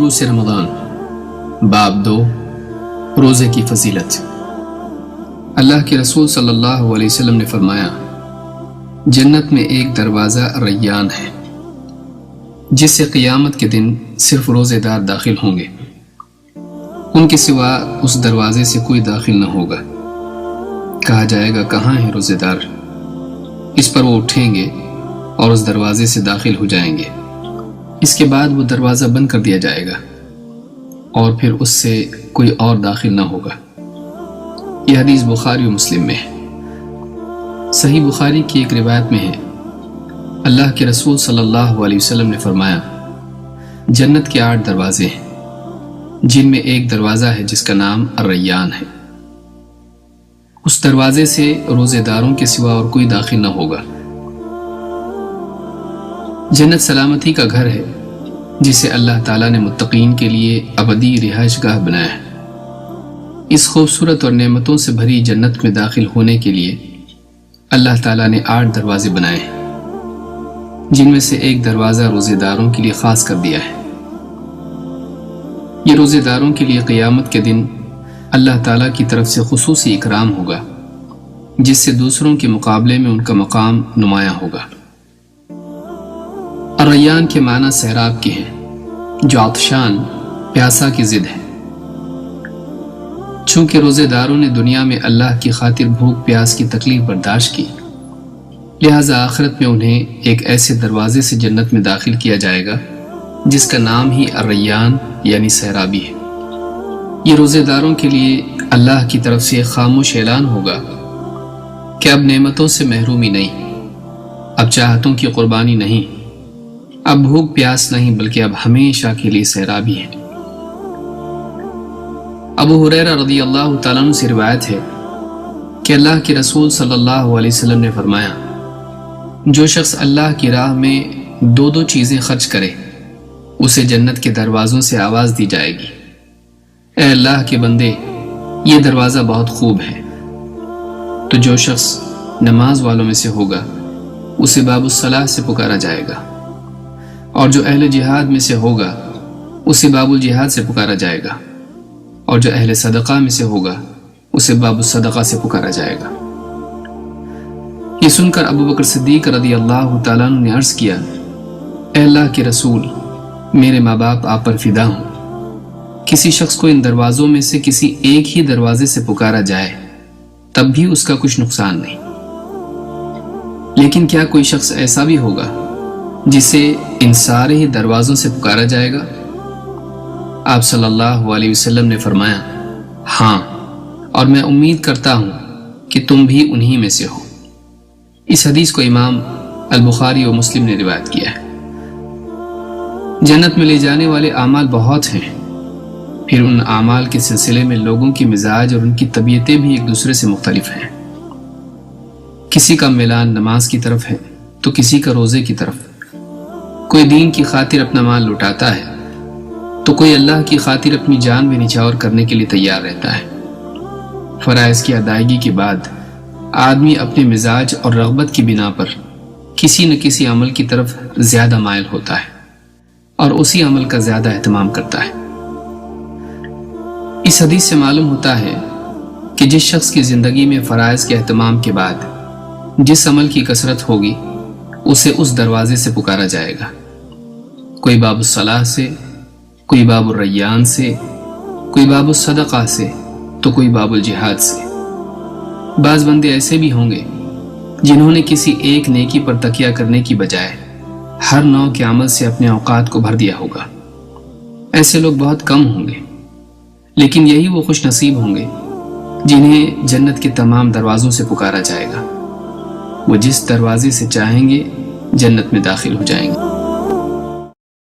دروس رمضان باب 2 روزے کی فضیلت۔ اللہ کے رسول صلی اللہ علیہ وسلم نے فرمایا، جنت میں ایک دروازہ ریان ہے جس سے قیامت کے دن صرف روزے دار داخل ہوں گے، ان کے سوا اس دروازے سے کوئی داخل نہ ہوگا۔ کہا جائے گا کہاں ہیں روزے دار؟ اس پر وہ اٹھیں گے اور اس دروازے سے داخل ہو جائیں گے۔ اس کے بعد وہ دروازہ بند کر دیا جائے گا اور پھر اس سے کوئی اور داخل نہ ہوگا۔ یہ حدیث بخاری و مسلم میں ہے۔ صحیح بخاری کی ایک روایت میں ہے، اللہ کے رسول صلی اللہ علیہ وسلم نے فرمایا، جنت کے 8 دروازے ہیں جن میں ایک دروازہ ہے جس کا نام الریان ہے۔ اس دروازے سے روزے داروں کے سوا اور کوئی داخل نہ ہوگا۔ جنت سلامتی کا گھر ہے جسے اللہ تعالیٰ نے متقین کے لیے ابدی رہائش گاہ بنایا ہے۔ اس خوبصورت اور نعمتوں سے بھری جنت میں داخل ہونے کے لیے اللہ تعالیٰ نے 8 دروازے بنائے ہیں، جن میں سے ایک دروازہ روزے داروں کے لیے خاص کر دیا ہے۔ یہ روزے داروں کے لیے قیامت کے دن اللہ تعالیٰ کی طرف سے خصوصی اکرام ہوگا، جس سے دوسروں کے مقابلے میں ان کا مقام نمایاں ہوگا۔ الریان کے معنی سیراب کے ہیں، جو عطشان پیاسا کی ضد ہے۔ چونکہ روزے داروں نے دنیا میں اللہ کی خاطر بھوک پیاس کی تکلیف برداشت کی، لہذا آخرت میں انہیں ایک ایسے دروازے سے جنت میں داخل کیا جائے گا جس کا نام ہی الریان یعنی سیرابی ہے۔ یہ روزے داروں کے لیے اللہ کی طرف سے ایک خاموش اعلان ہوگا کہ اب نعمتوں سے محرومی نہیں، اب چاہتوں کی قربانی نہیں، اب بھوک پیاس نہیں، بلکہ اب ہمیشہ کے لیے سیرابی ہے۔ ابو ہریرہ رضی اللہ تعالیٰ عنہ سے روایت ہے کہ اللہ کے رسول صلی اللہ علیہ وسلم نے فرمایا، جو شخص اللہ کی راہ میں 2 چیزیں خرچ کرے اسے جنت کے دروازوں سے آواز دی جائے گی، اے اللہ کے بندے یہ دروازہ بہت خوب ہے۔ تو جو شخص نماز والوں میں سے ہوگا اسے باب الصلاح سے پکارا جائے گا، اور جو اہل جہاد میں سے ہوگا اسے باب الجہاد سے پکارا جائے گا، اور جو اہل صدقہ میں سے ہوگا اسے باب الصدقہ سے پکارا جائے گا۔ یہ سن کر ابو بکر صدیق رضی اللہ تعالیٰ عنہ نے عرض کیا، اے اللہ کے رسول، میرے ماں باپ آپ پر فدا ہوں، کسی شخص کو ان دروازوں میں سے کسی ایک ہی دروازے سے پکارا جائے تب بھی اس کا کچھ نقصان نہیں، لیکن کیا کوئی شخص ایسا بھی ہوگا جسے ان سارے ہی دروازوں سے پکارا جائے گا؟ آپ صلی اللہ علیہ وسلم نے فرمایا، ہاں، اور میں امید کرتا ہوں کہ تم بھی انہی میں سے ہو۔ اس حدیث کو امام البخاری و مسلم نے روایت کیا ہے۔ جنت میں لے جانے والے اعمال بہت ہیں، پھر ان اعمال کے سلسلے میں لوگوں کی مزاج اور ان کی طبیعتیں بھی ایک دوسرے سے مختلف ہیں۔ کسی کا میلان نماز کی طرف ہے تو کسی کا روزے کی طرف۔ کوئی دین کی خاطر اپنا مال لٹاتا ہے تو کوئی اللہ کی خاطر اپنی جان بھی نچھاور کرنے کے لیے تیار رہتا ہے۔ فرائض کی ادائیگی کے بعد آدمی اپنے مزاج اور رغبت کی بنا پر کسی نہ کسی عمل کی طرف زیادہ مائل ہوتا ہے اور اسی عمل کا زیادہ اہتمام کرتا ہے۔ اس حدیث سے معلوم ہوتا ہے کہ جس شخص کی زندگی میں فرائض کے اہتمام کے بعد جس عمل کی کثرت ہوگی اسے اس دروازے سے پکارا جائے گا، کوئی باب الصلاح سے، کوئی باب الریان سے، کوئی باب الصدقہ سے، تو کوئی باب الجہاد سے۔ بعض بندے ایسے بھی ہوں گے جنہوں نے کسی ایک نیکی پر تکیہ کرنے کی بجائے ہر نوع کے عمل سے اپنے اوقات کو بھر دیا ہوگا۔ ایسے لوگ بہت کم ہوں گے، لیکن یہی وہ خوش نصیب ہوں گے جنہیں جنت کے تمام دروازوں سے پکارا جائے گا۔ وہ جس دروازے سے چاہیں گے جنت میں داخل ہو جائیں گے۔